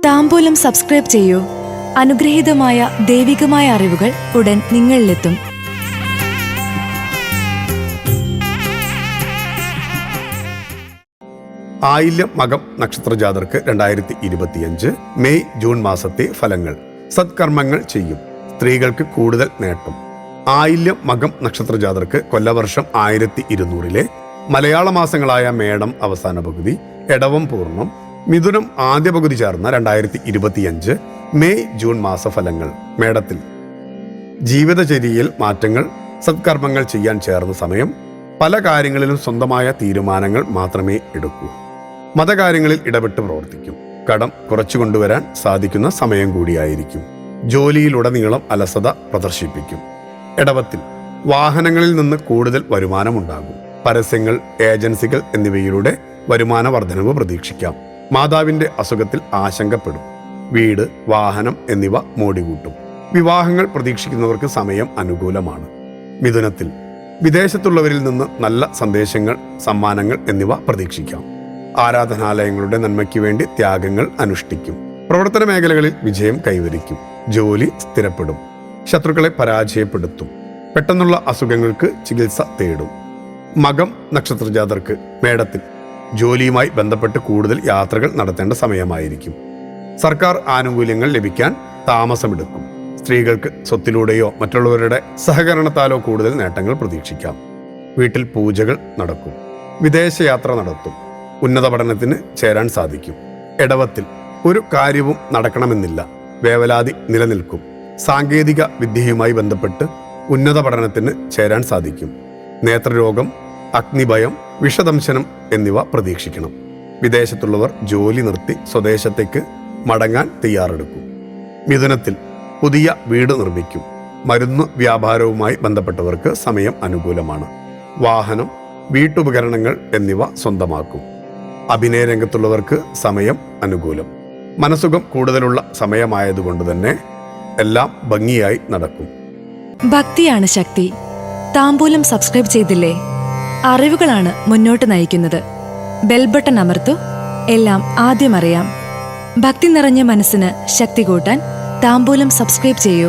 താംബൂലം subscribe ചെയ്യൂ. അനുഗ്രഹീതമായ ദൈവികമായ അറിവുകൾ ഉടൻ നിങ്ങളിലെത്തും. ആയില്യം മകം നക്ഷത്രജാതർക്ക് 2025 മെയ് ജൂൺ മാസത്തെ ഫലങ്ങൾ. സത്കർമ്മങ്ങൾ ചെയ്യും. സ്ത്രീകൾക്ക് കൂടുതൽ നേട്ടം. ആയില്യം മകം നക്ഷത്രജാതർക്ക് കൊല്ലവർഷം 1200 മലയാള മാസങ്ങളായ മേടം അവസാന പകുതി, എടവം പൂർണ്ണം, മിഥുനം ആദ്യ പകുതി ചേർന്ന 2025 മെയ് ജൂൺ മാസഫലങ്ങൾ. മേടത്തിൽ ജീവിതചര്യയിൽ മാറ്റങ്ങൾ, സത്കർമ്മങ്ങൾ ചെയ്യാൻ ചേർന്ന സമയം. പല കാര്യങ്ങളിലും സ്വന്തമായ തീരുമാനങ്ങൾ മാത്രമേ എടുക്കൂ. മതകാര്യങ്ങളിൽ ഇടപെട്ട് പ്രവർത്തിക്കും. കടം കുറച്ചു കൊണ്ടുവരാൻ സാധിക്കുന്ന സമയം കൂടിയായിരിക്കും. ജോലിയിലുടനീളം അലസത പ്രദർശിപ്പിക്കും. ഇടവത്തിൽ വാഹനങ്ങളിൽ നിന്ന് കൂടുതൽ വരുമാനമുണ്ടാകും. പരസ്യങ്ങൾ, ഏജൻസികൾ എന്നിവയിലൂടെ വരുമാന വർധനവ് പ്രതീക്ഷിക്കാം. മാതാവിന്റെ അസുഖത്തിൽ ആശങ്കപ്പെടും. വീട്, വാഹനം എന്നിവ മോടികൂട്ടും. വിവാഹങ്ങൾ പ്രതീക്ഷിക്കുന്നവർക്ക് സമയം അനുകൂലമാണ്. മിഥുനത്തിൽ വിദേശത്തുള്ളവരിൽ നിന്ന് നല്ല സന്ദേശങ്ങൾ, സമ്മാനങ്ങൾ എന്നിവ പ്രതീക്ഷിക്കാം. ആരാധനാലയങ്ങളുടെ നന്മയ്ക്ക് വേണ്ടി ത്യാഗങ്ങൾ അനുഷ്ഠിക്കും. പ്രവർത്തന മേഖലകളിൽ വിജയം കൈവരിക്കും. ജോലി സ്ഥിരപ്പെടും. ശത്രുക്കളെ പരാജയപ്പെടുത്തും. പെട്ടെന്നുള്ള അസുഖങ്ങൾക്ക് ചികിത്സ തേടും. മകം നക്ഷത്രജാതർക്ക് മേടത്തിൽ ജോലിയുമായി ബന്ധപ്പെട്ട് കൂടുതൽ യാത്രകൾ നടത്തേണ്ട സമയമായിരിക്കും. സർക്കാർ ആനുകൂല്യങ്ങൾ ലഭിക്കാൻ താമസമെടുക്കും. സ്ത്രീകൾക്ക് സ്വത്തിലൂടെയോ മറ്റുള്ളവരുടെ സഹകരണത്താലോ കൂടുതൽ നേട്ടങ്ങൾ പ്രതീക്ഷിക്കാം. വീട്ടിൽ പൂജകൾ നടക്കും. വിദേശയാത്ര നടത്തും. ഉന്നത പഠനത്തിന് ചേരാൻ സാധിക്കും. ഇടവത്തിൽ ഒരു കാര്യവും നടക്കണമെന്നില്ല. വേവലാതി നിലനിൽക്കും. സാങ്കേതിക വിദ്യയുമായി ബന്ധപ്പെട്ട് ഉന്നത പഠനത്തിന് ചേരാൻ സാധിക്കും. നേത്രരോഗം, അഗ്നിഭയം, വിഷദംശനം എന്നിവ പ്രതീക്ഷിക്കണം. വിദേശത്തുള്ളവർ ജോലി നിർത്തി സ്വദേശത്തേക്ക് മടങ്ങാൻ തയ്യാറെടുക്കും. മിഥുനത്തിൽ പുതിയ വീട് നിർമ്മിക്കും. മരുന്ന് വ്യാപാരവുമായി ബന്ധപ്പെട്ടവർക്ക് സമയം അനുകൂലമാണ്. വാഹനം, വീട്ടുപകരണങ്ങൾ എന്നിവ സ്വന്തമാക്കും. അഭിനയ രംഗത്തുള്ളവർക്ക് സമയം അനുകൂലം. മനസുഖം കൂടുതലുള്ള സമയമായതുകൊണ്ട് തന്നെ എല്ലാം ഭംഗിയായി നടക്കും. ഭക്തിയാണ് ശക്തി. താംബൂലം സബ്സ്ക്രൈബ് ചെയ്തില്ലേ? അറിവുകളാണ് മുന്നോട്ട് നയിക്കുന്നത്. ബെൽ ബട്ടൺ അമർത്തു. എല്ലാം ആദ്യം അറിയാം. ഭക്തി നിറഞ്ഞ മനസ്സിന് ശക്തി കൂട്ടാൻ താംബൂലം സബ്സ്ക്രൈബ് ചെയ്യൂ.